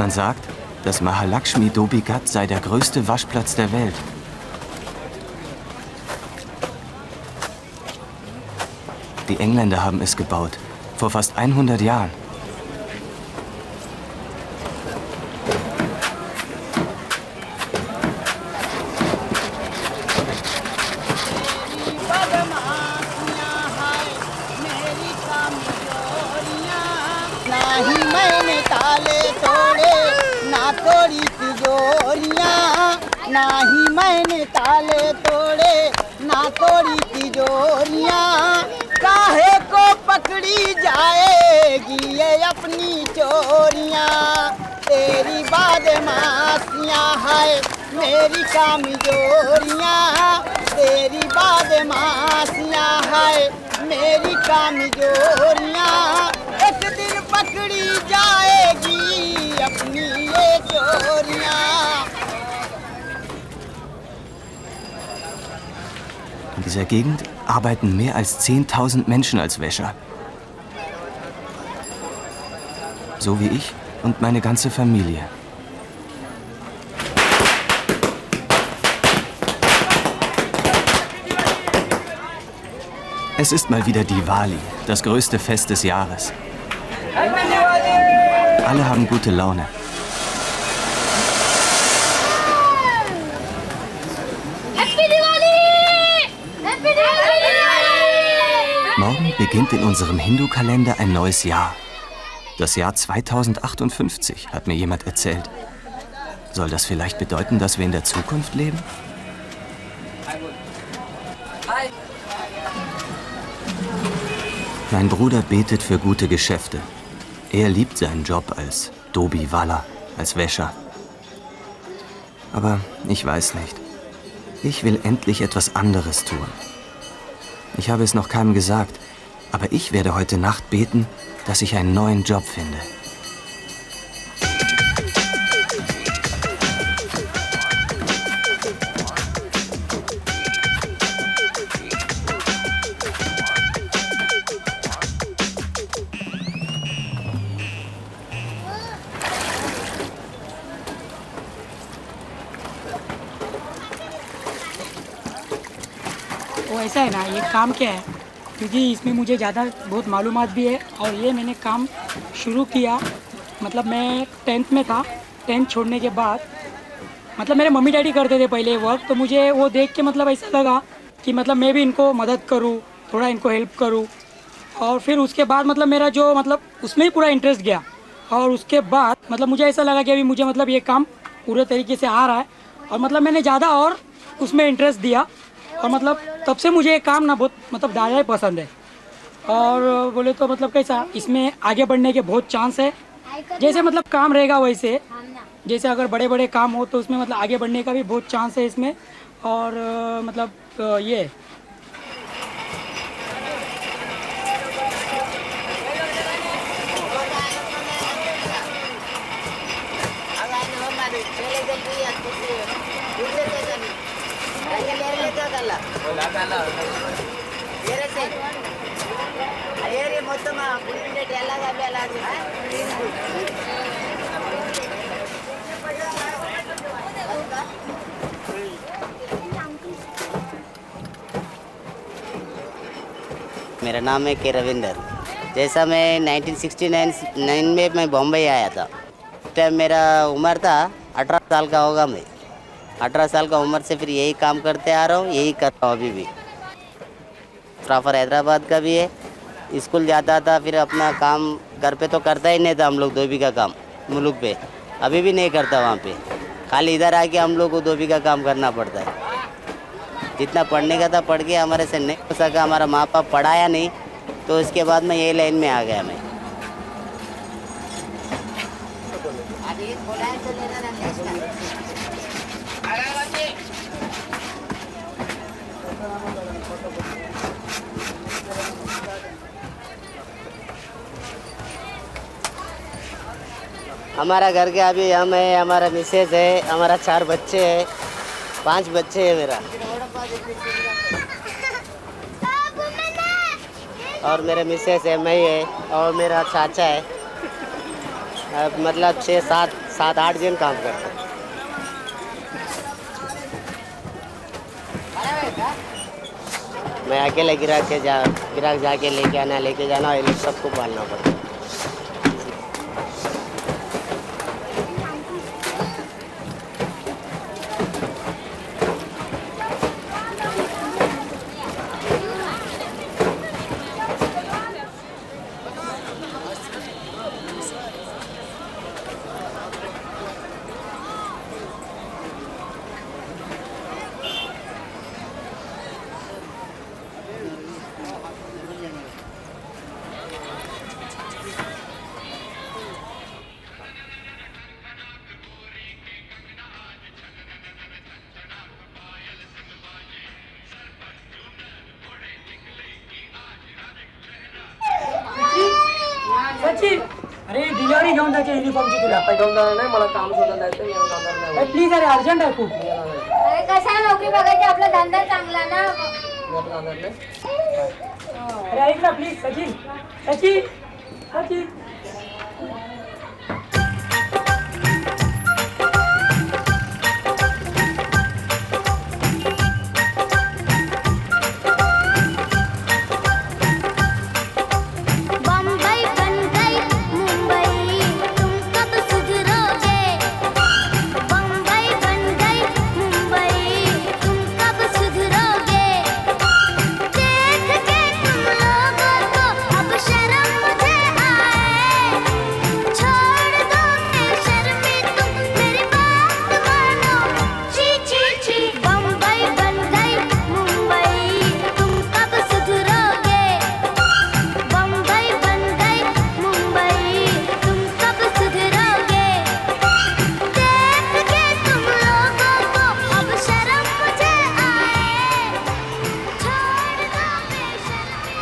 Man sagt, das Mahalakshmi Dhobi Ghat sei der größte Waschplatz der Welt. Die Engländer haben es gebaut, vor fast 100 Jahren. नहीं मैंने ताले तोड़े ना तोड़ी तिजोरियां काहे को पकड़ी जाएगी ये अपनी चोरियां तेरी बदमाशियां है मेरी कमजोरियां तेरी बदमाशियां है मेरी कमजोरियां एक दिन पकड़ी जाएगी अपनी ये चोरियां. In dieser Gegend arbeiten mehr als 10.000 Menschen als Wäscher. So wie ich und meine ganze Familie. Es ist mal wieder Diwali, das größte Fest des Jahres. Alle haben gute Laune. Morgen beginnt in unserem Hindu-Kalender ein neues Jahr. Das Jahr 2058, hat mir jemand erzählt. Soll das vielleicht bedeuten, dass wir in der Zukunft leben? Mein Bruder betet für gute Geschäfte. Er liebt seinen Job als Dhobi-Wala, als Wäscher. Aber ich weiß nicht. Ich will endlich etwas anderes tun. Ich habe es noch keinem gesagt, aber ich werde heute Nacht beten, dass ich einen neuen Job finde. वो ऐसा है ना, ये काम क्या है क्योंकि इसमें मुझे ज़्यादा बहुत मालूमात भी है और ये मैंने काम शुरू किया मतलब मैं 10th में था. 10th छोड़ने के बाद मतलब मेरे मम्मी डैडी करते थे पहले वर्क, तो मुझे वो देख के मतलब ऐसा लगा कि मतलब मैं भी इनको मदद करूँ, थोड़ा इनको हेल्प करूँ. और फिर उसके बाद मतलब मेरा जो मतलब उसमें ही पूरा इंटरेस्ट गया और उसके बाद मतलब मुझे ऐसा लगा कि अभी मुझे मतलब ये काम पूरे तरीके से आ रहा है और मतलब मैंने ज़्यादा और उसमें इंटरेस्ट दिया और मतलब तब से मुझे ये काम ना बहुत मतलब ज़्यादा ही पसंद है. और बोले तो मतलब कैसा इसमें आगे बढ़ने के बहुत चांस है. जैसे मतलब काम रहेगा वैसे, जैसे अगर बड़े बड़े काम हो तो उसमें मतलब आगे बढ़ने का भी बहुत चांस है इसमें. और मतलब ये मेरा नाम है के रविंदर. जैसा मैं 1969 में मैं बॉम्बे आया था. उस टाइम मेरा उम्र था 18 साल का होगा. मैं 18 साल का उम्र से फिर यही काम करते आ रहा हूँ, यही कर रहा हूँ अभी भी. प्रॉपर हैदराबाद का भी है. स्कूल जाता था, फिर अपना काम घर पे तो करता ही नहीं था हम लोग धोबी का काम मुल्क पे. अभी भी नहीं करता वहाँ पे. खाली इधर आके हम लोग को धोबी का काम करना पड़ता है. जितना पढ़ने का था पढ़ के हमारे से नहीं हो सका. हमारा माँ बाप पढ़ाया नहीं, तो इसके बाद मैं यही लाइन में आ गया. मैं हमारा घर के अभी हम है, हमारा मिसेज है, हमारा 4 बच्चे हैं, 5 बच्चे हैं मेरा. और मेरे मिसेज है, मैं है और मेरा चाचा है. अब मतलब 6-7 7-8 जन काम करते हैं। मैं अकेले गिराक जाके लेके जाना, ये लोग सबको पालना पड़ता है। सचिन अरे डिलिव्हरी घेऊन जायची युनिफॉर्मची तुला घेऊन जाणार नाही, मला काम शोधून जायचं, मी जाणार नाही. प्लीज अरे अर्जंट आहे खूप. अरे कशाला नोकरी बघायची, आपला धंदा चांगला ना. मी आता जाणार नाही. अरे ऐक ना प्लीज सचिन सचिन सचिन. बम्बई बन गई मुंबई, तुम कब सुधरोगे. बम्बई बन गई मुंबई, तुम कब सुधरोगे. देख के तुम लोगों को अब शर्म मुझे आए. छोड़ दो बेशर्मी तुम, मेरी बात मानो. छी छी छी. बम्बई बन गई मुंबई, तुम कब सुधरोगे. बम्बई बन गई मुंबई, तुम कब सुधरोगे. देख के तुम लोगों को अब शर्म मुझे आए. छोड़ दो बेशर्मी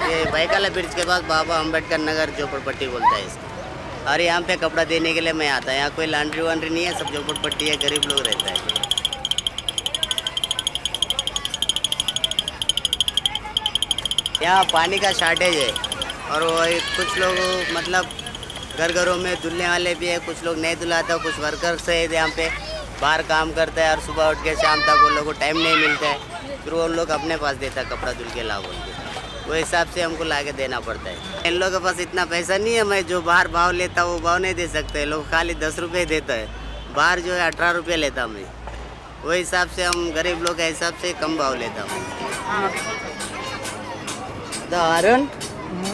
ये बैकाला ब्रिज के पास बाबा अम्बेडकर नगर झोपड़पट्टी बोलता है इसको। और यहाँ पे कपड़ा देने के लिए मैं आता है। यहाँ कोई लॉन्ड्री वान्ड्री नहीं है, सब झोपड़पट्टी है, गरीब लोग रहता है। यहाँ पानी का शॉर्टेज है और वो कुछ लोग मतलब घरों में धुलने वाले भी है, कुछ लोग नहीं धुलाते, कुछ वर्कर्स है यहाँ पे बाहर काम करता है और सुबह उठ के शाम तक उन लोगों को टाइम नहीं मिलता है, फिर वो लोग अपने पास देता है कपड़ा धुल के लाओ बोल के, वो हिसाब से हमको ला के देना पड़ता है। इन लोगों के पास इतना पैसा नहीं है, मैं जो बाहर भाव लेता वो भाव नहीं दे सकते, लोग खाली 10 रुपये देता है, बाहर जो है 18 रुपये लेता मैं, वो हिसाब से हम गरीब लोग के हिसाब से कम भाव लेता हूँ। तो अरुण,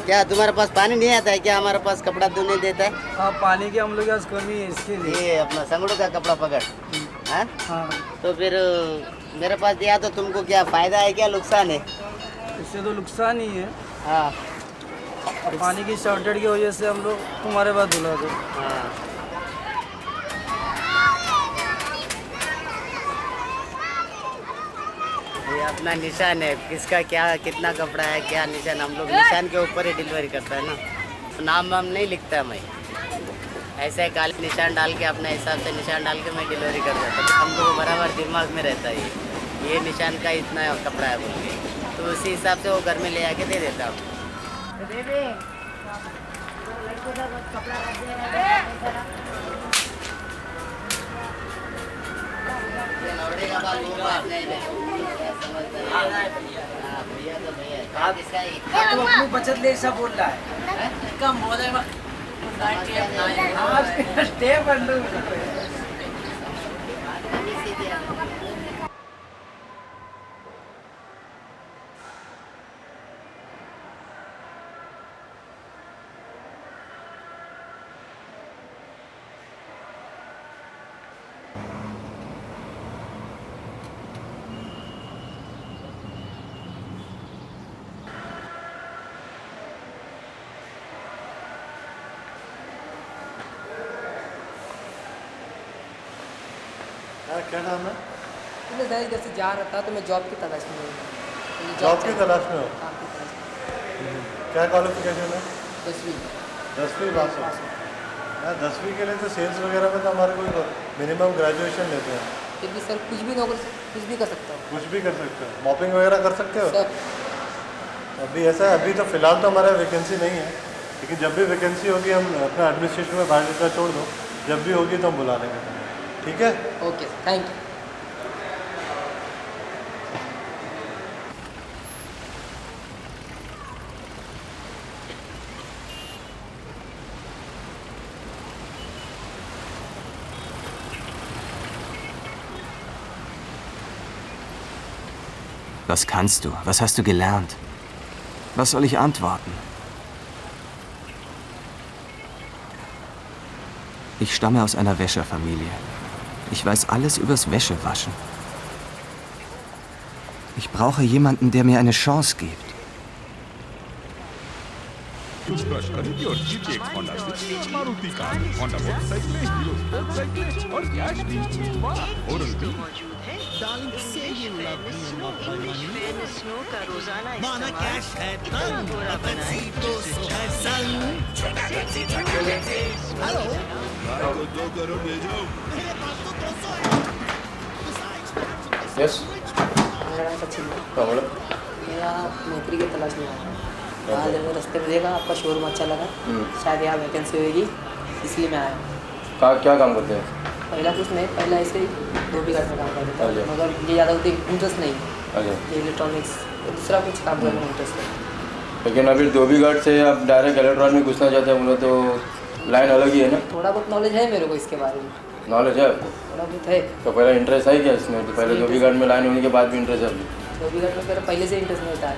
क्या तुम्हारे पास पानी नहीं आता है क्या? हमारे पास कपड़ा धोने देता है। हाँ, पानी की हम लोग आज कमी है, इसके लिए. ये अपना संगड़ू का कपड़ा पकड़। हाँ? हाँ, तो फिर मेरे पास दिया तो तुमको क्या फायदा है क्या नुकसान है? इससे तो नुकसान ही है. हाँ पानी की शॉर्टेज की वजह से हम लोग तुम्हारे पास धुला दो. हाँ। ये अपना निशान है, किसका क्या कितना कपड़ा है क्या निशान, हम लोग निशान के ऊपर ही डिलीवरी करता है ना, तो नाम वाम नहीं लिखता मैं, ऐसे ही काले निशान डाल के अपने हिसाब से निशान डाल के मैं डिलीवरी कर देता हूँ, तो हम लोग बराबर दिमाग में रहता है ये निशान का इतना कपड़ा है बोल के, तो उसी हिसाब से वो घर में ले आके दे देता हूँ। तुम अपनी बचत ले ऐसा बोल रहा है. कम बोल रहा है. स्टे बंद. क्या नाम है? मैं इधर से जा रहा था तो मैं जॉब की तलाश में हूँ. जॉब की तलाश में हो? काम की तलाश में. क्या क्वालिफिकेशन है? 10वीं. 10वीं पास हो? यार 10वीं के लिए तो सेल्स वगैरह में तो हमारे कोई मिनिमम ग्रेजुएशन लेते हैं. फिर भी सर कुछ भी नौकरी कुछ भी कर सकता हूँ कुछ भी कर सकते हो, मॉपिंग वगैरह कर सकते हो। सब। अभी ऐसा है, अभी तो फिलहाल तो हमारा वैकेंसी नहीं है, लेकिन जब भी वैकेंसी होगी हम अपना एडमिनिस्ट्रेशन में बायोडाटा छोड़ दो, जब भी होगी तो हम बुला लेंगे तुम्हें, ठीक है। Okay thank you. Was kannst du? Was hast du gelernt? Was soll ich antworten? Ich stamme aus einer Wäscherfamilie. Ich weiß alles übers Wäschewaschen. Ich brauche jemanden, der mir eine Chance gibt. Brush करें और GTX Honda switch Maruti car Honda motorcycle hero sport cycle और cash भी oral भी माना cash है तंग Pepsi तो है संग। हेलो को 2 करोड़ भेजो। यस मेरा नाम सचिन है। हाँ बोलो। मेरा नौकरी की तलाश में आया आज मैं रास्ते में देखा आपका शोरूम अच्छा लगा, शायद यहाँ वैकेंसी होगी इसलिए मैं आया। क्या काम करते हैं? पहला कुछ नहीं, पहला ऐसे ही धोबी घाट में काम करता था, अच्छा। मगर मुझे ज़्यादा उतनी इंटरेस्ट नहीं है अच्छा। इलेक्ट्रॉनिक्स, दूसरा कुछ काम करने में इंटरेस्ट है। लेकिन अभी धोबी घाट से आप डायरेक्ट इलेक्ट्रॉनिक में घुसना चाहते हैं, बोले तो लाइन अलग ही है ना। थोड़ा बहुत नॉलेज है मेरे को इसके बारे में। नॉलेज है आपको? थोड़ा बहुत है। तो पहले इंटरेस्ट है क्या इसमें? तो पहले धोबी घाट में लाइन होने के बाद भी इंटरेस्ट है अभी? धोबी घाट में मेरा पहले से इंटरेस्ट नहीं था।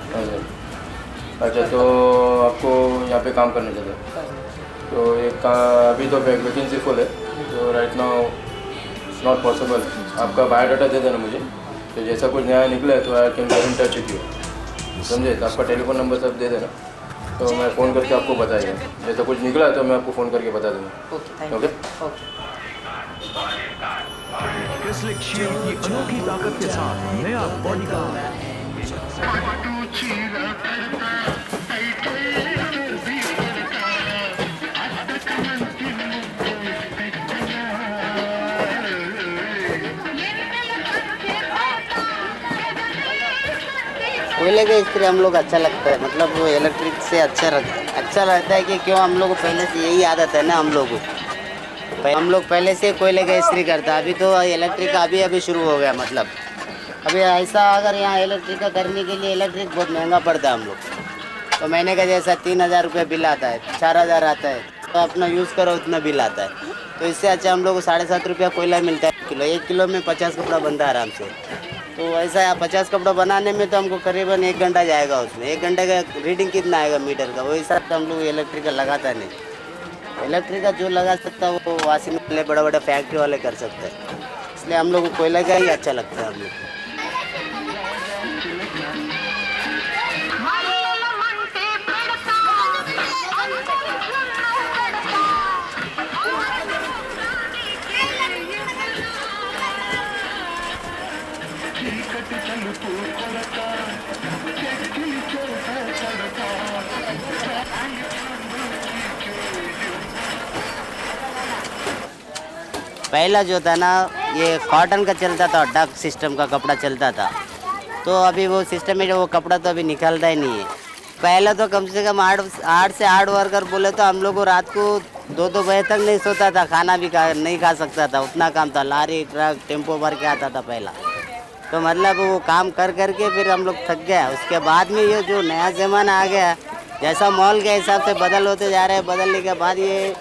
अच्छा तो आपको यहाँ पे काम करना चाहिए। तो एक अभी तो वैकेंसी फुल है, तो राइट नाउ नॉट पॉसिबल। आपका बायोडाटा दे देना मुझे, तो जैसा कुछ नया निकला है तो I can get in touch with you, समझे। तो आपका टेलीफोन नंबर सब दे देना, तो मैं फ़ोन करके आपको बताएगा। जैसा कुछ निकला है तो मैं आपको फ़ोन करके बता दूँगा। Okay okay. क्रिस्लिक शील्ड की अनोखी ताकत के साथ नया बॉडीगार्ड। कोयले का इस्त्री हम लोग अच्छा लगता है, मतलब वो इलेक्ट्रिक से अच्छा लगता है कि क्यों हम लोग को पहले से यही आदत है ना। हम लोग पहले से कोयले का इस्त्री करता है, अभी तो इलेक्ट्रिक का अभी शुरू हो गया। मतलब अभी ऐसा अगर यहाँ इलेक्ट्रिक का करने के लिए इलेक्ट्रिक बहुत महंगा पड़ता है हम लोग, तो महीने का जैसा 3000 रुपये बिल आता है, 4000 आता है, तो अपना यूज़ करो उतना बिल आता है। तो इससे अच्छा हम लोग को 7.5 रुपया कोयला मिलता है किलो। 1 किलो में 50 कपड़ा बनता है आराम से। तो ऐसा है 50 कपड़ा बनाने में तो हमको करीबन 1 घंटा जाएगा। उसमें 1 घंटे का रीडिंग कितना आएगा मीटर का, वही हिसाब से हम लोग इलेक्ट्रिक का लगाता नहीं। इलेक्ट्रिक का जो लगा सकता है वो वाशिंग वाले बड़े बड़े फैक्ट्री वाले कर सकते हैं, इसलिए हम लोग को कोयला का ही अच्छा लगता है। हम लोग पहला जो था ना ये कॉटन का चलता था, डक सिस्टम का कपड़ा चलता था। तो अभी वो सिस्टम में वो कपड़ा तो अभी निकलता ही नहीं है। पहले तो कम से कम 8 से 8 वर्कर बोले तो हम लोग को रात को 2 बजे तक नहीं सोता था, खाना भी नहीं खा सकता था, उतना काम था। लारी ट्रक टेम्पो भर के आता था पहला। तो मतलब वो काम कर करके फिर हम लोग थक गया। उसके बाद में ये जो नया ज़माना आ गया, जैसा मॉल के हिसाब से बदल होते जा रहे हैं, बदलने के बाद ये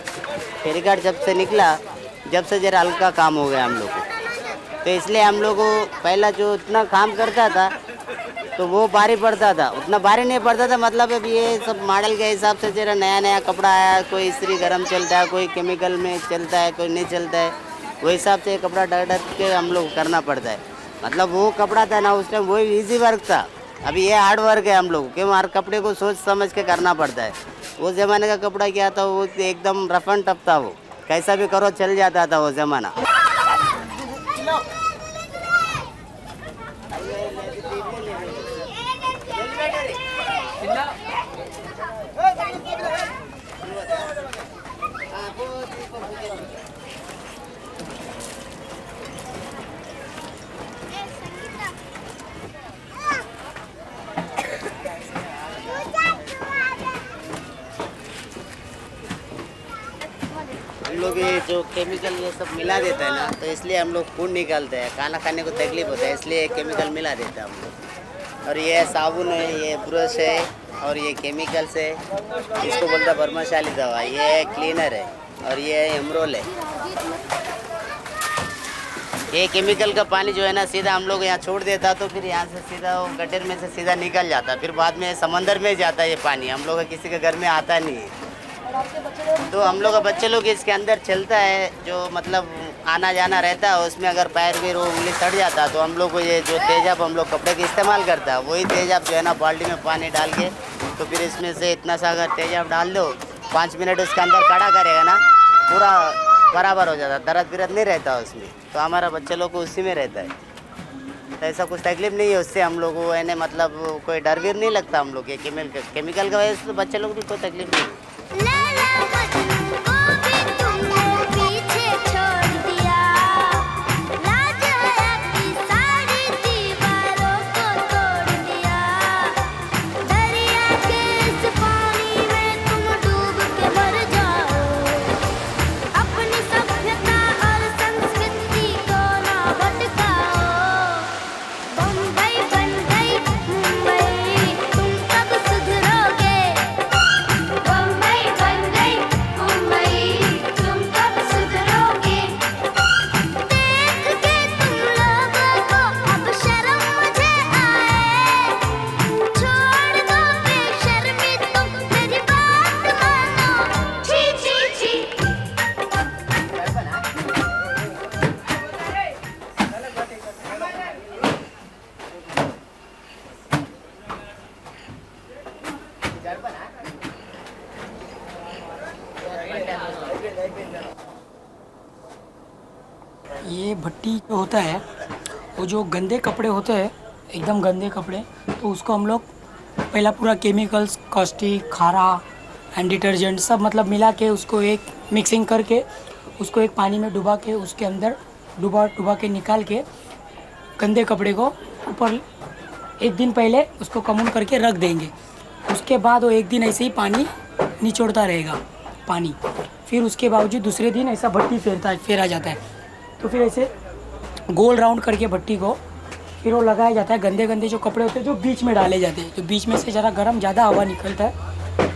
फेरीघाट जब से निकला, जब से जरा हल्का काम हो गया हम लोग को। तो इसलिए हम लोग को पहला जो इतना काम करता था तो वो भारी पड़ता था, उतना भारी नहीं पड़ता था। मतलब अब ये सब मॉडल के हिसाब से जरा नया नया कपड़ा आया, कोई इस्त्री गर्म चलता है, कोई केमिकल में चलता है, कोई नहीं चलता है। वो हिसाब से कपड़ा डर के हम लोग करना पड़ता है। मतलब वो कपड़ा था ना उस टाइम, वही ईजी वर्क था। अभी ये हार्ड वर्क है हम लोग, क्यों हर कपड़े को सोच समझ के करना पड़ता है। वो ज़माने का कपड़ा क्या था, वो एकदम रफ एंड टफ था, वो कैसा भी करो चल जाता था वो ज़माना। लोग ये जो केमिकल ये सब मिला देता है ना, तो इसलिए हम लोग खून निकालते हैं, खाना खाने को तकलीफ होता है, इसलिए केमिकल मिला देता है हम लोग। और ये साबुन है, ये ब्रश है, और ये केमिकल्स है, इसको बोलता बर्माशाली दवा। ये क्लीनर है और ये एमरोल है। ये केमिकल का पानी जो है ना सीधा हम लोग यहाँ छोड़ देता, तो फिर यहाँ से सीधा वो गटर में से सीधा निकल जाता, फिर बाद में समंदर में जाता है ये पानी। हम लोग का किसी के घर में आता नहीं है। तो हम लोग का बच्चे लोग इसके अंदर चलता है, जो मतलब आना जाना रहता है, उसमें अगर पैर भी वो उंगली सड़ जाता तो हम लोग को ये जो तेजाब हम लोग कपड़े के इस्तेमाल करता है, वही तेजाब जो है ना बाल्टी में पानी डाल के, तो फिर इसमें से इतना सा अगर तेजाब डाल दो, 5 मिनट उसके अंदर कड़ा करेगा ना, पूरा बराबर हो जाता, दर्द बिरद नहीं रहता उसमें। तो हमारा बच्चे लोग को उसी में रहता है, तो ऐसा कुछ तकलीफ नहीं है उससे। हम लोग को है मतलब कोई डर भी नहीं लगता हम लोग के केमिकल का वजह से, तो बच्चे लोग भी कोई तकलीफ नहीं है। ये भट्टी जो होता है, वो जो गंदे कपड़े होते हैं, एकदम गंदे कपड़े, तो उसको हम लोग पहला पूरा केमिकल्स, कॉस्टिक, खारा एंड डिटर्जेंट सब मतलब मिला के उसको एक मिक्सिंग करके उसको एक पानी में डुबा के उसके अंदर डुबा के निकाल के गंदे कपड़े को ऊपर एक दिन पहले उसको कमून करके रख देंगे। उसके बाद वो एक दिन ऐसे ही पानी निचोड़ता रहेगा पानी, फिर उसके बावजूद दूसरे दिन ऐसा भट्टी फेरा जाता है। तो फिर ऐसे गोल राउंड करके भट्टी को फिर वो लगाया जाता है। गंदे गंदे जो कपड़े होते हैं जो बीच में डाले जाते हैं, जो बीच में से ज़रा गर्म ज़्यादा हवा निकलता है,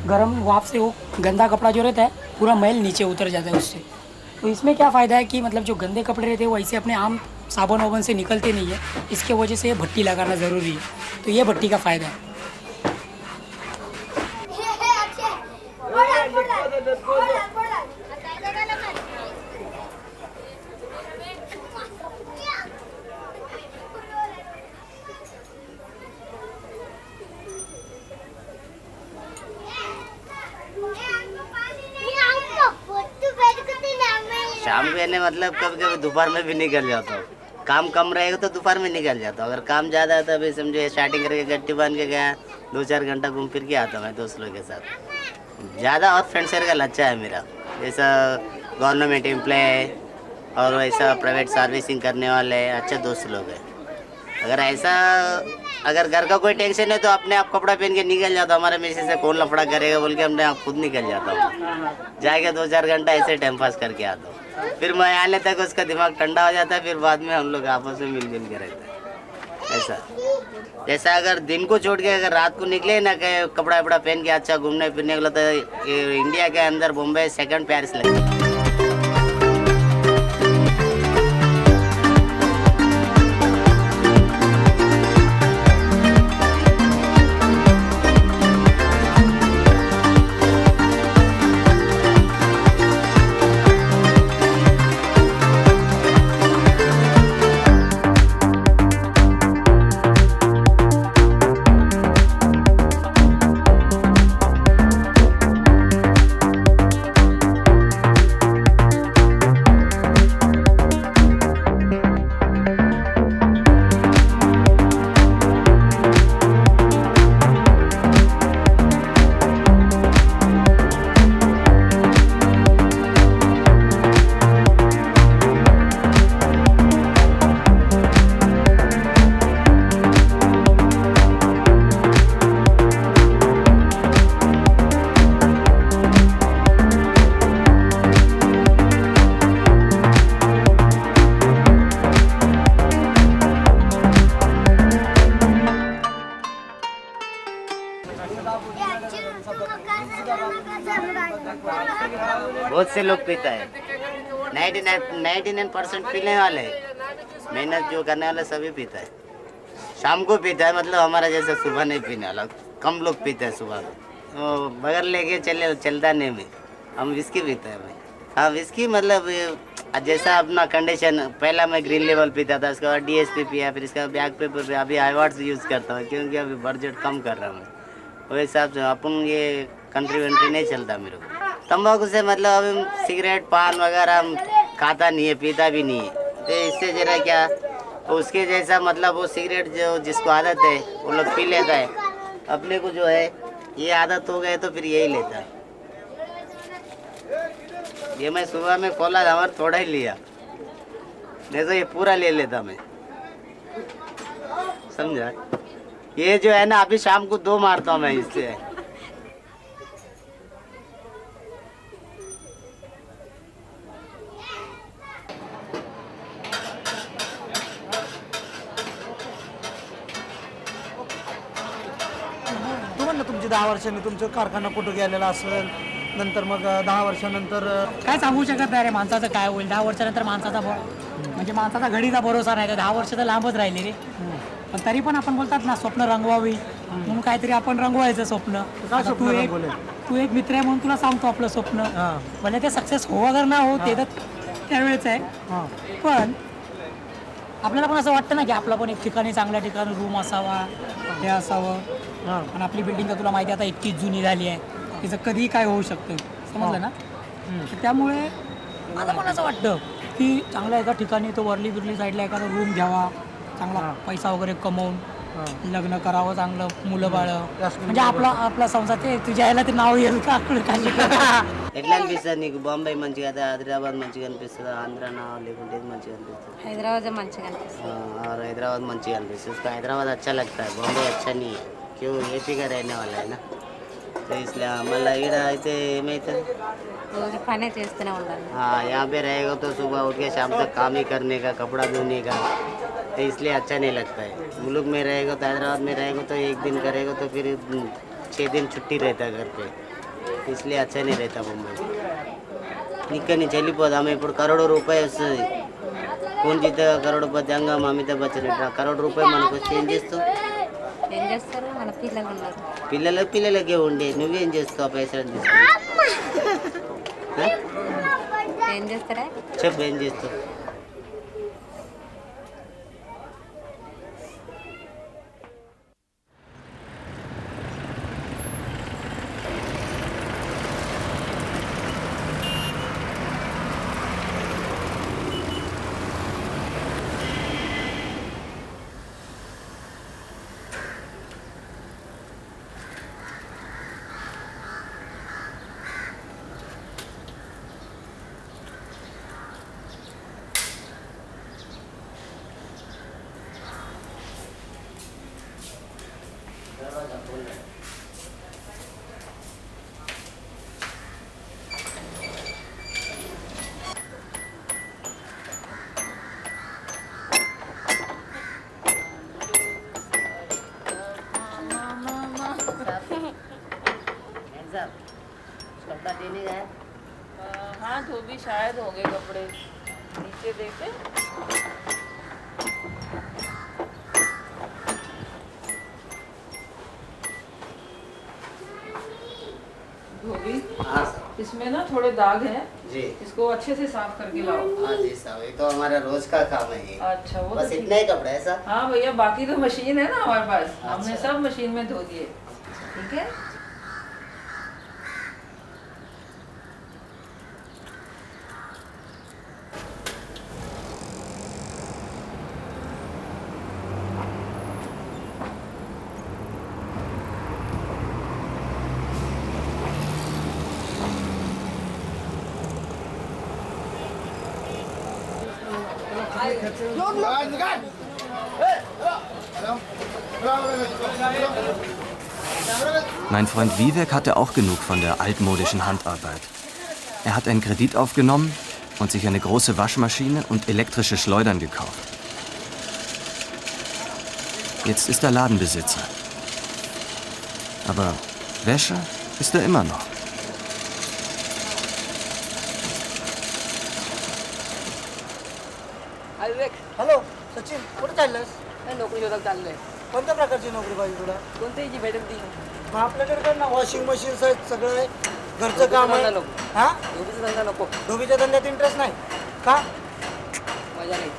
गर्म वाप से वो गंदा कपड़ा जो रहता है पूरा मैल नीचे उतर जाता है उससे। तो इसमें क्या फ़ायदा है कि मतलब जो गंदे कपड़े रहते हैं वो ऐसे अपने आम साबुन वाबन से निकलते नहीं है, इसके वजह से ये भट्टी लगाना ज़रूरी है। तो ये भट्टी का फ़ायदा है। शाम को यानी मतलब कभी कभी दोपहर में भी निकल जाता हूँ। काम कम रहेगा तो दोपहर में निकल जाता हूँ, अगर काम ज़्यादा है तो अभी समझो स्टार्टिंग करके गट्टी बांध के गया, 2-4 घंटा घूम फिर के आता हूँ मैं दोस्त लोग के साथ ज़्यादा। और फ्रेंड सर्कल अच्छा है मेरा, जैसा गवर्नमेंट एम्प्लॉय है और वैसा प्राइवेट सर्विसिंग करने वाले अच्छे दोस्त लोग हैं। अगर ऐसा अगर घर का कोई टेंशन है तो अपने आप कपड़ा पहन के निकल जाता हूँ, हमारे मैसे से कौन लफड़ा करेगा बोल के अपने आप खुद निकल जाता हूँ, जाके 2-4 घंटा ऐसे टाइम पास करके आता हूँ। फिर मैं आने तक उसका दिमाग ठंडा हो जाता है, फिर बाद में हम लोग आपस में मिलजुल के रहते हैं। ऐसा जैसा अगर दिन को छोड़ के अगर रात को निकले ना कहीं कपड़ा वपड़ा पहन के अच्छा घूमने फिरने के लिए, तो इंडिया के अंदर बॉम्बे सेकंड पेरिस लगता है। बहुत से लोग पीता है, 99% पीने वाले हैं। मेहनत जो करने वाला सभी पीता है। शाम को पीता है, मतलब हमारा जैसा सुबह नहीं पीने वाला, कम लोग पीते हैं सुबह में। तो बगैर लेके चलता नहीं में, हम विस्की पीते हैं भाई। हाँ विस्की मतलब जैसा अपना कंडीशन, पहला मैं ग्रीन लेवल पीता था, उसके बाद DSP पिया, फिर इसके बाद ब्लैक पेपर पे, अभी हाईवार्ड्स यूज़ करता हूँ क्योंकि अभी बजट कम कर रहा हूँ मैं। वो हिसाब से अपन ये कंट्री वंट्री नहीं चलता मेरे को। तंबाकू से मतलब अभी सिगरेट पान वगैरह हम खाता नहीं है, पीता भी नहीं है। तो इससे जरा क्या उसके जैसा मतलब वो सिगरेट जो जिसको आदत है वो लोग पी लेता है, अपने को जो है ये आदत हो गए तो फिर यही लेता है। ये मैं सुबह में खोला था और थोड़ा ही लिया, नहीं तो ये पूरा ले लेता मैं, समझा। ये जो है ना अभी शाम को 2 मारता हूँ मैं इससे। तुम्हाला तुमची 10 वर्षांनी तुमचं कारखाना कुठं गेलेला असेल, नंतर मग 10 वर्षानंतर काय सांगू शकत नाही रे माणसाचं काय होईल. 10 वर्षानंतर माणसाचा म्हणजे माणसाचा घडीचा भरोसा नाही. तर 10 वर्ष तर लांबच राहिले रे. पण तरी पण आपण बोलतात ना स्वप्न रंगवावी म्हणून काहीतरी आपण रंगवायचं स्वप्न. तू एक मित्र आहे म्हणून तुला सांगतो आपलं स्वप्न. म्हणजे ते सक्सेस हो अगर ना हो ते तर त्यावेळेच आहे. पण आपल्याला पण असं वाटतं ना की आपला पण एक ठिकाणी चांगल्या ठिकाणी रूम असावा, हे असावं. आणि आपली बिल्डिंग तर तुला माहिती आता इतकी जुनी झाली आहे, तिचं कधीही काय होऊ शकतं, समजलं ना. त्यामुळे मला पण असं वाटतं की चांगल्या एका ठिकाणी तो वरली बिरली साईडला एखादा रूम घ्यावा, चांगला पैसा वगैरे कमवून लग्न करावं, चांगलं मुलं बाळं, म्हणजे आपला संसार. ते तुझ्या यायला ते नाव येईल का ఎట్లా అనిపిస్తుంది నీకు? బాంబే మంచిగా, హైదరాబాద్ మంచిగా అనిపిస్తుంది, ఆంధ్ర నా లేకుంటే మంచిగా అనిపిస్తుంది? హైదరాబాద్ మంచిగా అనిపిస్తుంది. और हैदराबाद మంచిగా అనిపిస్తుంది. उसको हैदराबाद अच्छा लगता है, बॉम्बे अच्छा नहीं है, क्यों AP का रहने वाला है ना, तो इसलिए मళ్ళీ ఈడ అయితే ఏమవుతుంది, రోజు పనే చేస్తూనే ఉండాలి. हाँ यहाँ पे रहेगा तो सुबह उठ के शाम तक काम ही करने का, कपड़ा धोने का, तो इसलिए अच्छा नहीं लगता है. मुल्क में रहेगा तो हैदराबाद में रहेगा तो 1 दिन करेगा तो फिर 6 दिन छुट्टी रहता है घर पे, इसलिए अच्छा नहीं रहता बॉम्बे. ఇక్కడ నుంచి వెళ్ళిపోదాం. ఇప్పుడు కరోड़ రూపాయలు వస్తుంది, कौन जीतेगा करोड़पति? अंगम अमिताभ बच्चन. करोड़ రూపాయలు మనకు వచ్చి ఏం చేస్తావు? ఏం చేస్తారు? మన పిల్లలు ఉన్నారు, పిల్లలకే ఉండే, నువ్వేం చేస్తావు పైసలు తీసుకుని? ఏం చేస్తారా చెప్పు, ఏం చేస్తావు? कपड़ा देने गए? हाँ धोबी शायद होंगे कपड़े, नीचे देखे. धोबी, इसमें ना थोड़े दाग हैं जी, इसको अच्छे से साफ करके लाओ. हाँ जी साहब, ये तो हमारा रोज का काम है ये. अच्छा वो बस तो इतना ही कपड़ा है सर? हाँ भैया, बाकी तो मशीन है ना हमारे पास. अच्छा. हमने सब मशीन में धो दिए. ठीक है. Mein Freund Vivek hatte auch genug von der altmodischen Handarbeit. Er hat einen Kredit aufgenommen und sich eine große Waschmaschine und elektrische Schleudern gekauft. Jetzt ist er Ladenbesitzer. Aber Wäsche ist er immer noch. Hello Sachin, कुठे चाललंस? नोकरी शोधक चाललोय. कोणत्या प्रकारची नोकरी पाहिजे तुला? कोणतीही जी भेटेल ती. मग आपल्याकडे काय ना वॉशिंग मशीन सगळं आहे, घरचं काम आहे. हा, धोबीचा धंदा नको. धोबीच्या धंद्यात इंटरेस्ट नाही का? मजा नाही.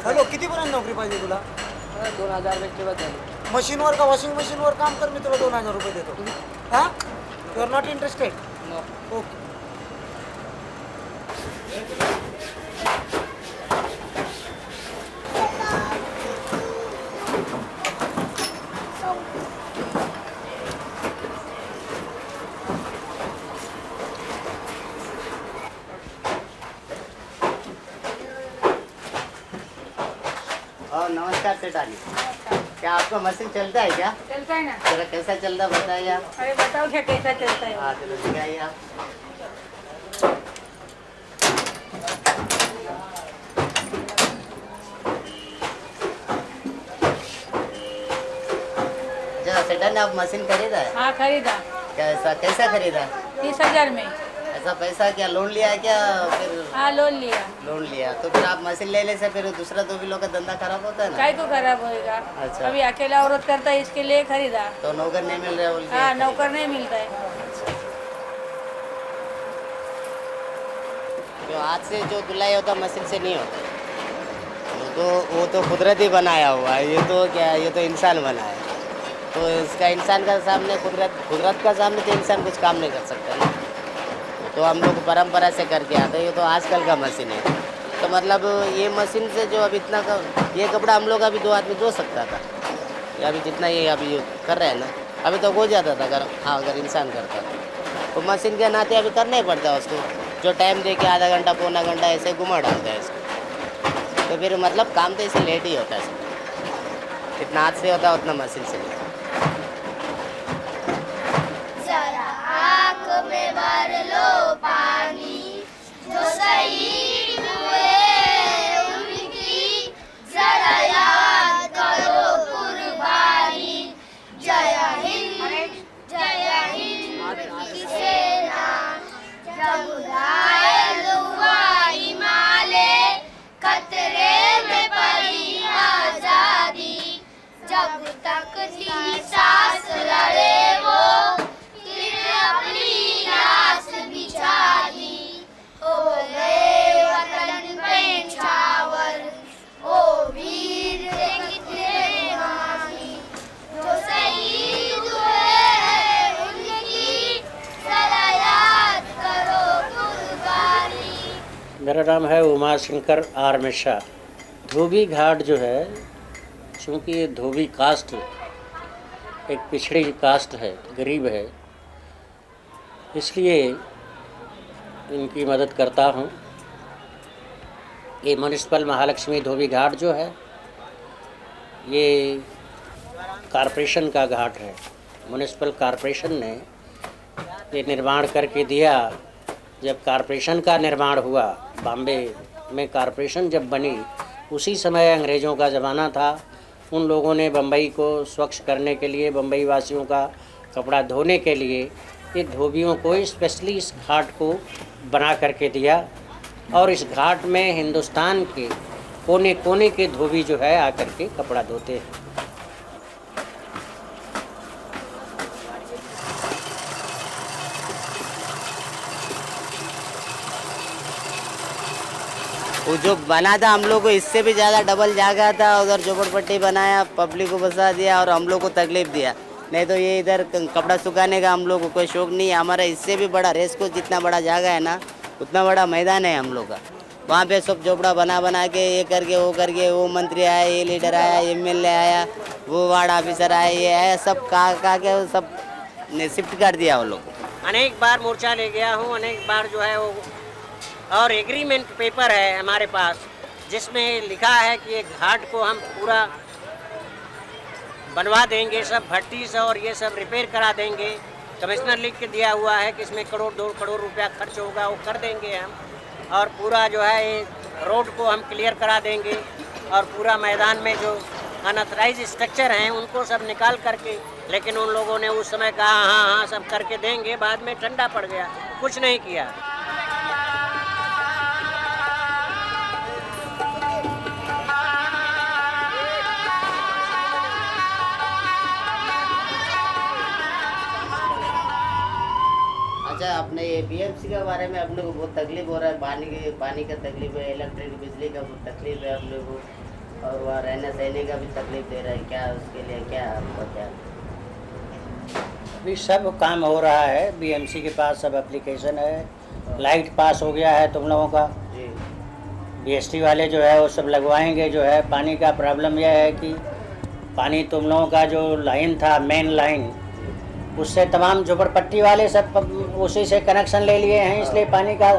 हॅलो, कितीपर्यंत नोकरी पाहिजे तुला? 2000 भेटले बस झाली. मशीनवर का वॉशिंग मशीनवर काम कर, मी तुला 2000 रुपये देतो. हा, you are not interested? Okay. नमस्कार सेठानी, क्या आपका मशीन चलता है क्या? चलता है ना। जरा कैसा चलता है बताइए आप। अरे बताओ क्या कैसा चलता है? हाँ चलो दिखाइए आप। अच्छा सेठानी, आप मशीन खरीदा है? हाँ खरीदा। कैसा खरीदा? 30,000 में। ऐसा पैसा क्या लोन लिया है क्या फिर? हाँ लोन लिया। लोन लिया तो फिर आप मशीन ले से फिर दूसरा तो भी लोग का धंधा खराब होता है ना। काय को खराब होएगा? अच्छा। अभी अकेला औरत करता है, इसके लिए खरीदा। तो नौकर नहीं मिल रहा बोल के? हाँ नौकर नहीं मिलता है। जो हाथ से जो धुलाई होता मशीन से नहीं होता, वो तो कुदरती बनाया हुआ है। ये तो क्या, ये तो इंसान बनाया है, तो इसका इंसान का सामने कुदरत का सामने तो इंसान कुछ काम नहीं कर सकता ना। तो हम लोग परंपरा से करके आते हैं, ये तो आजकल का मशीन है। तो मतलब ये मशीन से जो अभी इतना ये कपड़ा हम लोग अभी 2 आदमी धो सकता था, अभी जितना ये अभी कर रहे हैं ना, अभी तो हो जाता था अगर इंसान करता था। तो मशीन के नाते अभी करना ही पड़ता है उसको, जो टाइम दे के आधा घंटा पौना घंटा ऐसे घुमा डालता है इसको। तो फिर मतलब काम तो इसे लेट ही होता है इसको, जितना हाथ से होता है उतना मशीन से नहीं। आँख में भर लो पानी, जो शहीद हुए उनकी जरा याद करो कुर्बानी। जय हिंद की सेना, जब घायल हुआ हिमालय, खतरे में पड़ी आजादी। जब तक थी सांस लड़े वो, अपनी लाश बिछा दी। ओ गए वतन पे न्यौछावर, ओ वीर थे कितने माही, जो शहीद हुए उनकी जरा याद करो कुर्बानी। मेरा नाम है उमा शंकर आर मिश्रा। धोबी घाट जो है, चूँकि ये धोबी कास्ट एक पिछड़ी कास्ट है, गरीब है, इसलिए इनकी मदद करता हूँ। ये म्युनिसिपल महालक्ष्मी धोबी घाट जो है, ये कॉरपोरेशन का घाट है। म्युनिसिपल कॉरपोरेशन ने ये निर्माण करके दिया। जब कॉरपोरेशन का निर्माण हुआ, बॉम्बे में कॉरपोरेशन जब बनी, उसी समय अंग्रेज़ों का ज़माना था। उन लोगों ने बम्बई को स्वच्छ करने के लिए, बम्बई वासियों का कपड़ा धोने के लिए ये धोबियों को स्पेशली इस घाट को बना करके दिया। और इस घाट में हिंदुस्तान के कोने कोने के धोबी जो है आकर के कपड़ा धोते हैं। वो जो बना था हम लोग को इससे भी ज़्यादा डबल जगह था, उधर झोपड़पट्टी बनाया, पब्लिक को बसा दिया और हम लोग को तकलीफ दिया। नहीं तो ये इधर कपड़ा सुखाने का हम लोग को कोई शौक नहीं है। हमारा इससे भी बड़ा रेस को जितना बड़ा जगह है ना, उतना बड़ा मैदान है हम लोग का। वहाँ पे सब झोपड़ा बना के ये करके वो करके, वो मंत्री आया, ये लीडर आया, MLA आया, वो वार्ड ऑफिसर आया, ये आया, सब कहा के सब ने शिफ्ट कर दिया वो लोग। अनेक बार मोर्चा ले गया हूँ, अनेक बार जो है वो, और एग्रीमेंट पेपर है हमारे पास जिसमें लिखा है कि ये घाट को हम पूरा बनवा देंगे, सब भट्टी से और ये सब रिपेयर करा देंगे। कमिश्नर लिख के दिया हुआ है कि इसमें 1-2 करोड़ रुपया खर्च होगा, वो कर देंगे हम। और पूरा जो है ये रोड को हम क्लियर करा देंगे, और पूरा मैदान में जो अनऑथराइज स्ट्रक्चर हैं उनको सब निकाल करके, लेकिन उन लोगों ने उस समय कहा हाँ सब करके देंगे, बाद में ठंडा पड़ गया, कुछ नहीं किया। अच्छा, आपने ये बीएमसी के बारे में अपने को बहुत तकलीफ हो रहा है, पानी का तकलीफ है, इलेक्ट्रिक बिजली का बहुत तकलीफ है अपने को, और वहाँ रहने सहने का भी तकलीफ दे रहा है, क्या उसके लिए क्या आपका क्या? अभी सब काम हो रहा है, बीएमसी के पास सब एप्लीकेशन है, लाइट पास हो गया है तुम लोगों का, बीएसटी वाले जो है वो सब लगवाएंगे। जो है पानी का प्रॉब्लम यह है कि पानी तुम लोगों का जो लाइन था, मेन लाइन, उससे तमाम झोपड़पट्टी वाले सब उसी से कनेक्शन ले लिए हैं, इसलिए पानी का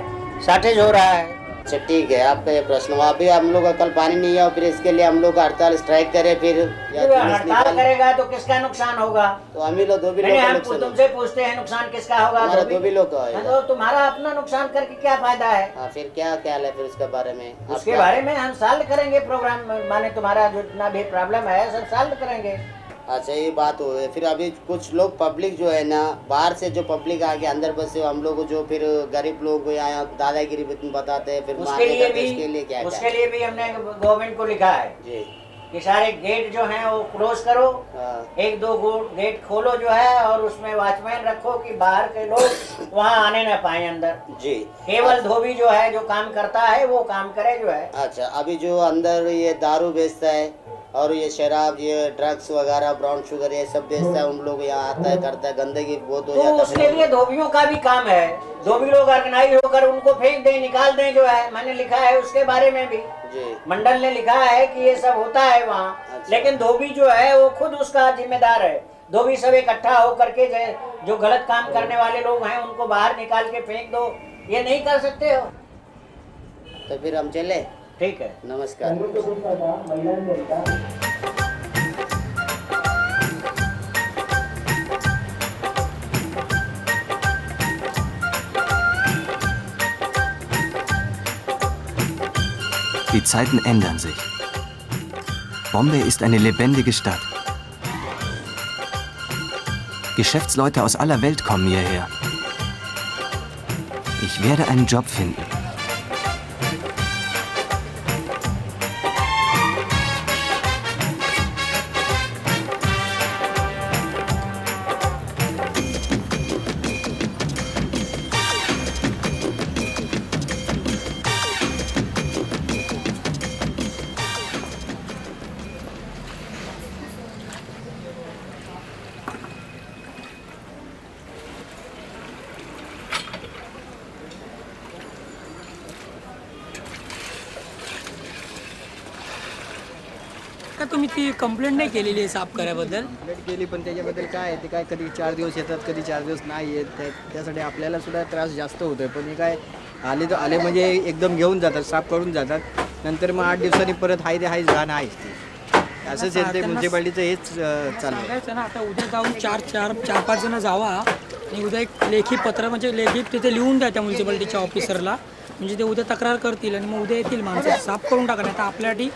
शॉर्टेज हो रहा है। अच्छा ठीक है, आपका ये प्रश्न हुआ। अभी हम लोग का कल पानी नहीं है, फिर इसके लिए हम लोग का हड़ताल स्ट्राइक करें फिर, हड़ताल करेगा तो किसका नुकसान होगा? तो हम ही लोग दो भी लोग हम तुमसे पूछते हैं नुकसान किसका होगा? दो भी लोग का तो तुम्हारा अपना नुकसान करके क्या फायदा है? हाँ, फिर क्या ख्याल है फिर उसके बारे में? उसके बारे में हम सॉल्व करेंगे प्रोग्राम, माने तुम्हारा जितना भी प्रॉब्लम है सब सॉल्व करेंगे। अच्छा, ये बात हो है। फिर अभी कुछ लोग पब्लिक जो है ना, बाहर से जो पब्लिक आके अंदर बसे हम लोग को, जो फिर गरीब लोगों को यहाँ दादागिरी बताते हैं, फिर उसके लिए क्या उसके लिए भी हमने गवर्नमेंट को लिखा है जी कि सारे गेट जो हैं वो क्लोज करो, एक दो गेट खोलो जो है, और उसमें वॉचमैन रखो कि बाहर के लोग वहाँ आने ना पाए अंदर जी। केवल धोबी जो है जो काम करता है वो काम करे जो है। अच्छा, अभी जो अंदर ये दारू बेचता है और ये शराब, ये ड्रग्स वगैरह, ब्राउन शुगर, ये सब बेचता है, उन लोग यहाँ आता है, करता है, गंदगी बहुत हो जाता है। तो उसके लिए धोबियों का भी काम है, धोबी लोग ऑर्गेनाइज होकर उनको फेंक दें, निकाल दें जो है, मैंने लिखा है उसके बारे में भी जी। मंडल ने लिखा है कि ये सब होता है वहाँ। अच्छा। लेकिन धोबी जो है वो खुद उसका जिम्मेदार है। धोबी सब इकट्ठा होकर के जो गलत काम करने वाले लोग हैं उनको बाहर निकाल के फेंक दो, ये नहीं कर सकते हो। तो फिर हम चले? ठीक है, नमस्कार। Die Zeiten ändern sich. Bombay ist eine lebendige Stadt. Geschäftsleute aus aller Welt kommen hierher. Ich werde einen Job finden. का तुम्ही ती कंप्लेंट नाही केलेली आहे साफ कराबद्दल? कंप्लेंट केली, पण त्याच्याबद्दल काय आहे ते काय कधी 4 दिवस येतात, कधी 4 दिवस नाही येत, त्यासाठी आपल्याला सुद्धा त्रास जास्त होतोय। पण हे काय आले तर आले म्हणजे एकदम घेऊन जातात, साफ करून जातात, नंतर मग 8 दिवसांनी परत हाय ते हाय घाण आहेच ते, असंच येते म्युन्सिपाल्टीचं हेच चालू आहे ना। आता उद्या जाऊन 4-5 जण जावा आणि उद्या एक लेखी पत्र म्हणजे लेखी तिथे लिहून द्या त्या म्युन्सिपाल्टीच्या ऑफिसरला, म्हणजे ते उद्या तक्रार करतील आणि मग उद्या येतील माणसं साफ करून टाकणार। आता आपल्यासाठी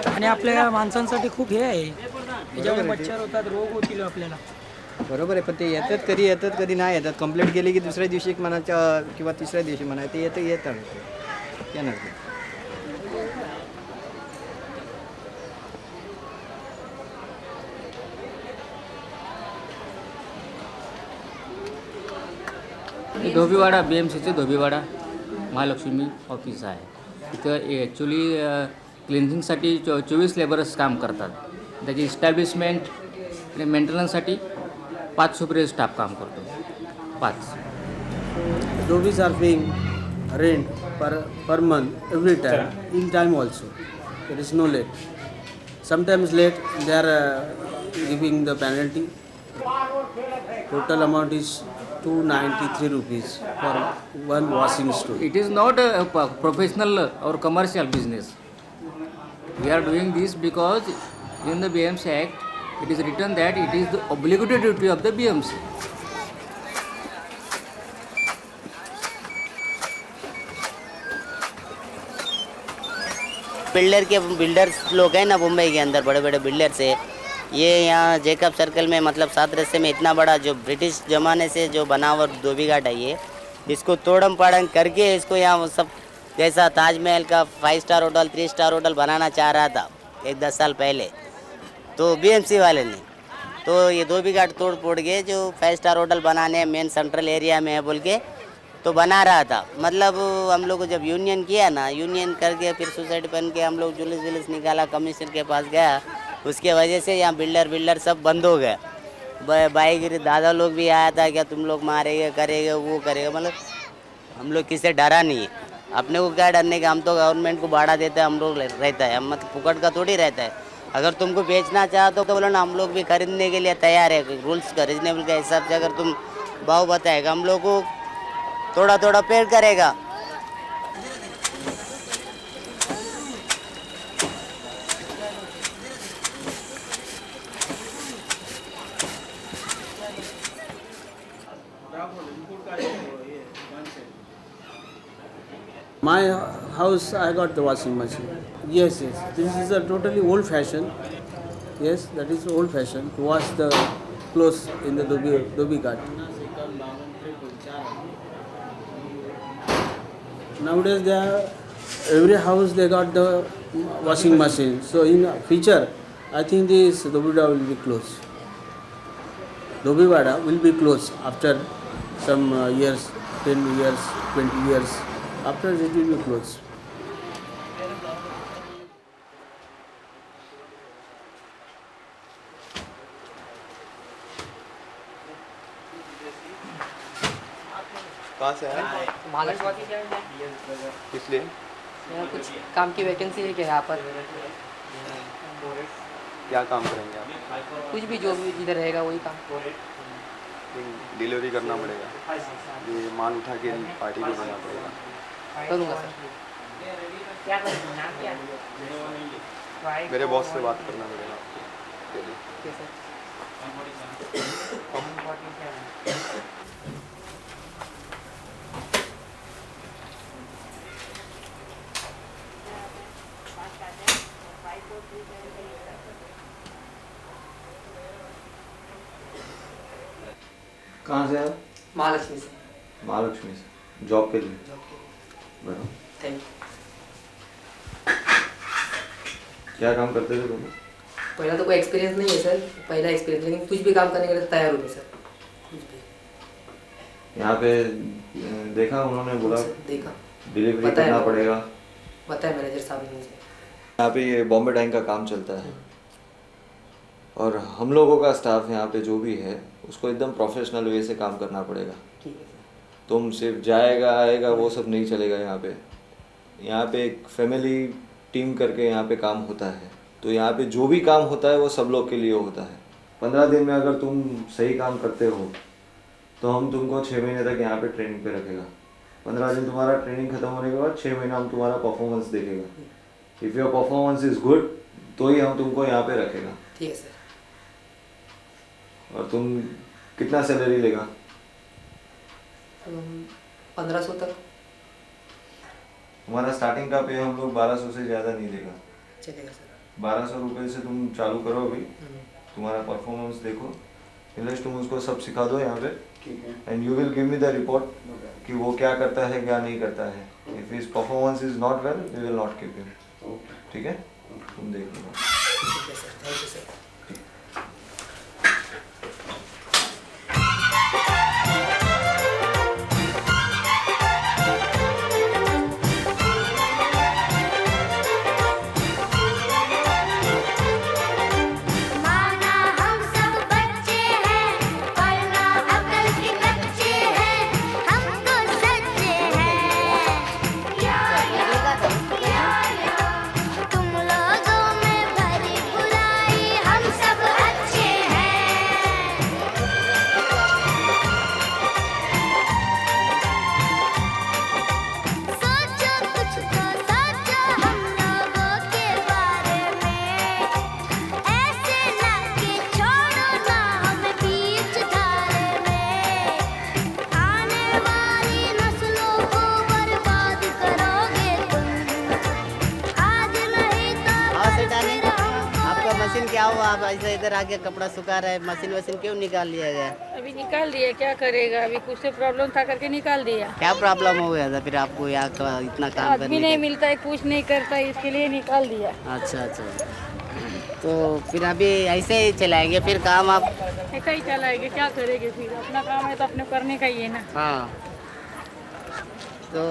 आणि आपल्या माणसांसाठी खूप हे आहे, त्याच्यामुळे मच्छर होतात, रोग होतील आपल्याला। बरोबर आहे, पण ते येतात कधी नाही येतात। कंप्लेंट केली की दुसऱ्या दिवशी म्हणायच्या किंवा तिसऱ्या दिवशी म्हणाय ते येतात येणार ते। धोबीवाडा BMCचे धोबीवाडा महालक्ष्मी ऑफिस आहे। इथं ॲक्च्युली क्लिन्झिंगसाठी 24 लेबरर्स काम करतात, त्याची इस्टॅब्लिशमेंट आणि मेंटेनन्ससाठी 5 सुपरवायझर स्टाफ काम करतो, 5. Dhobis are paying rent per month every time, in time also. There is no late. Sometimes late, they are giving the penalty. Total amount is 293 rupees for one washing store. It is not a professional or commercial business. We are doing this because in the BMC Act, it is written that it is the obligatory duty of the BMC. Builders लोग हैं ना मुंबई के अंदर, बड़े बड़े builders है, ये यहाँ जेकब सर्कल में मतलब 7 रस्ते में इतना बड़ा जो ब्रिटिश ज़माने से जो बना हुआ धोबी घाट है, ये इसको तोड़म पाड़म करके इसको यहाँ सब जैसा ताजमहल का 5 स्टार होटल 3 स्टार होटल बनाना चाह रहा था 10 साल पहले, तो BMC वाले ने तो ये धोबी घाट तोड़ फोड़ के जो 5 स्टार होटल बनाने मेन सेंट्रल एरिया में है बोल के तो बना रहा था। मतलब हम लोग को जब यूनियन किया ना, यूनियन करके फिर सोसाइटी बन के हम लोग जुलूस जुलूस निकाला, कमिश्नर के पास गया, उसके वजह से यहाँ बिल्डर सब बंद हो गए। भाईगिरी दादा लोग भी आया था, क्या तुम लोग मारेंगे करेंगे वो करेंगे, मतलब हम लोग किससे डरा नहीं है। अपने को क्या डरने का, हम तो गवर्नमेंट को भाड़ा देते हैं, हम लोग रहता है, हम मतलब फुकट का थोड़ी रहता है। अगर तुमको बेचना चाहते हो तो बोलो ना, हम लोग भी खरीदने के लिए तैयार है। रूल्स का रीजनेबल के हिसाब से अगर तुम भाव बताएगा, हम लोग को थोड़ा थोड़ा पेड़ करेगा। My house, I got the washing machine. Yes. This is a totally old fashion. Yes, that is old fashion to wash the clothes in the Dhobi Ghat. Nowadays, every house they got the washing machine. So in future, I think this Dhobi Vada will be closed. Dhobi Vada will be closed after some years, 10 years, 20 years. After it will be closed. कहाँ से आए? इसलिए कुछ काम की vacancy है क्या यहाँ पर? क्या काम करेंगे आप? कुछ भी, जो भी इधर रहेगा वही काम। डिलीवरी करना पड़ेगा, ये माल उठा के पार्टी को देना पड़ेगा। करूँगा सर। मेरे बॉस से बात करना पड़ेगा आपको पहले। कहाँ से आप? महालक्ष्मी से। महालक्ष्मी से जॉब के लिए? बराबर। Thank you. क्या काम करते थे तुम? पहला तो कोई एक्सपीरियंस नहीं है सर, पहला एक्सपीरियंस, लेकिन कुछ भी काम करने के लिए तैयार हो गए सर, कुछ भी। यहाँ पे देखा उन्होंने बोला देखा, डिलीवरी करना पड़ेगा, बताया मैनेजर साहब ने मुझे। यहाँ पे ये बॉम्बे डाइंग का काम चलता है और हम लोगों का स्टाफ यहाँ पे जो भी है उसको एकदम प्रोफेशनल वे से काम करना पड़ेगा। तुम सिर्फ जाएगा आएगा वो सब नहीं चलेगा। यहाँ पे एक फैमिली टीम करके यहाँ पे काम होता है, तो यहाँ पे जो भी काम होता है वो सब लोग के लिए होता है। 15 दिन में अगर तुम सही काम करते हो तो हम तुमको 6 महीने तक यहाँ पे ट्रेनिंग पे रखेगा। 15 दिन तुम्हारा ट्रेनिंग खत्म होने के बाद 6 महीना हम तुम्हारा परफॉर्मेंस देखेगा। If your performance is good तो ही हम तुमको यहाँ पे रखेगा। ठीक है सर। और तुम कितना सैलरी लेगा? 1500 तक। हमारा स्टार्टिंग का पे हम लोग 1200 से ज़्यादा नहीं देगा। चलेगा सर। 1200 रुपये से तुम चालू करो अभी, तुम्हारा परफॉर्मेंस देखो, नीलेश तुम उसको सब सिखा दो यहाँ पे, and you will give me the report कि वो क्या करता है क्या नहीं करता है। If his performance is not well we will not keep him. ठीक है, तुम देख लो। ठीक है सर, थैंक यू सर। क्या हुआ, आप ऐसे इधर आके कपड़ा सुखा रहे, मशीन वशीन क्यों निकाल लिया गया? अभी निकाल दिया, क्या करेगा, अभी कुछ से प्रॉब्लम था करके निकाल दिया। क्या प्रॉब्लम हो गया था फिर आपको यहाँ इतना काम करने? आदमी नहीं मिलता है, कुछ नहीं करता है, इसके लिए निकाल दिया। अच्छा अच्छा, तो फिर अभी ऐसे ही चलाएंगे फिर काम? आप ऐसा ही चलाएंगे, क्या करेंगे फिर, अपना काम है तो अपने करने का ही है ना। हाँ, तो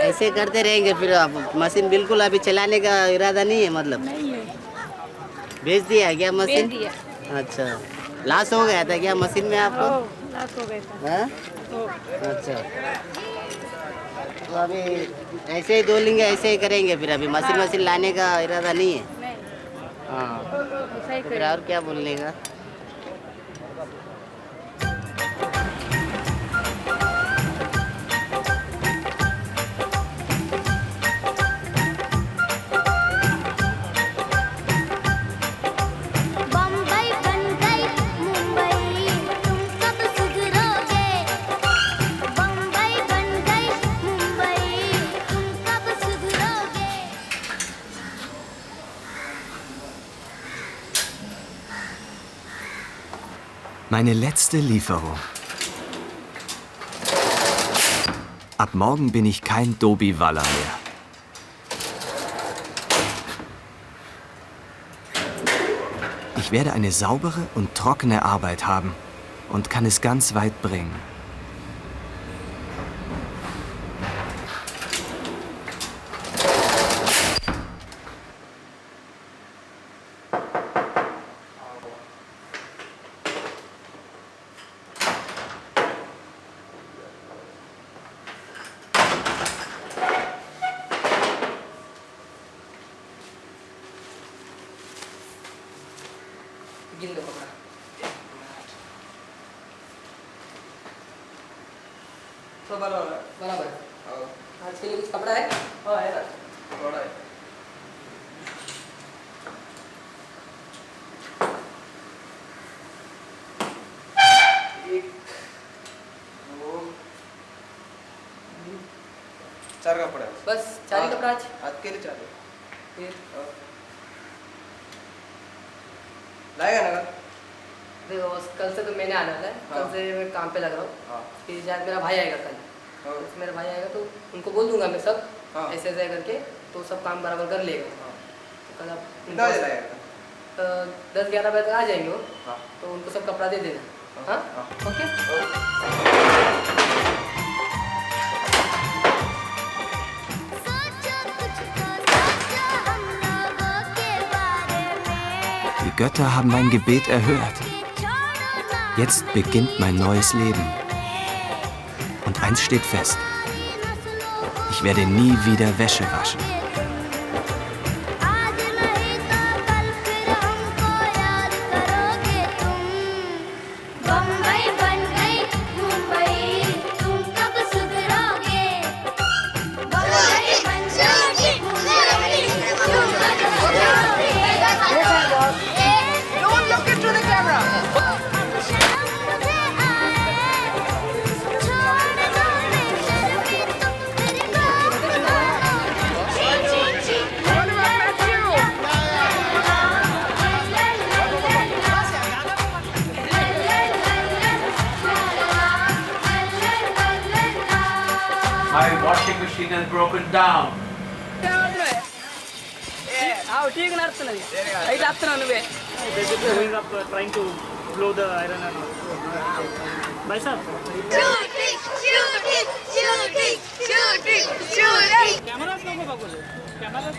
ऐसे करते रहेंगे फिर आप मशीन बिल्कुल अभी चलाने का इरादा नहीं है मतलब? नहीं है। बेच दिया क्या मशीन? बेच दिया। अच्छा, लॉस हो गया था क्या मशीन में आपको? लॉस हो गया था। हाँ? ओ, अच्छा, तो अभी ऐसे ही दो लेंगे, ऐसे ही करेंगे फिर अभी मशीन लाने का इरादा नहीं है? नहीं, हाँ, ऐसा ही तो फिर और क्या बोलने का? बम्बई बन गई मुंबई, तुम कब सुधरोगे? बम्बई बन गई मुंबई, तुम कब सुधरोगे? Meine letzte Lieferung. Ab morgen bin ich kein Dobi-Waller mehr. Ich werde eine saubere und trockene Arbeit haben und kann es ganz weit bringen. गिन दो कपड़ा। तो बराबर आज के लिए कुछ कपड़ा है? हाँ है ना, थोड़ा है। एक, दो, चार कपड़े हैं। बस 4 ही कपड़ा आज के लिए 4 है। फिर लाएगा ना कल? देखो कल से तो मैंने आना है, कल से मैं काम पे लग रहा हूँ। फिर शायद मेरा भाई आएगा कल, तो मेरा भाई आएगा तो उनको बोल दूंगा मैं सब ऐसे ऐसे करके, तो सब काम बराबर कर लेगा। तो कल आप कितना बजे लाएगा? 10-11 बजे तक आ जाएंगे वो, तो उनको सब कपड़ा दे देना। हाँ okay. Die Götter haben mein Gebet erhört. Jetzt beginnt mein neues Leben. Und eins steht fest. Ich werde nie wieder Wäsche waschen. Bombay बन गई मुंबई, तुम कब सुधरोगे? बम्बई बन गई मुंबई, तुम कब सुधरोगे? Don't look into the camera. My washing machine has broken down. ठीक नడుతున్నది అయితే వస్తున్నాను నువ్వే basically going up trying to blow the iron and भाई साहब शूटिंग कैमरा नको बघू कैमरा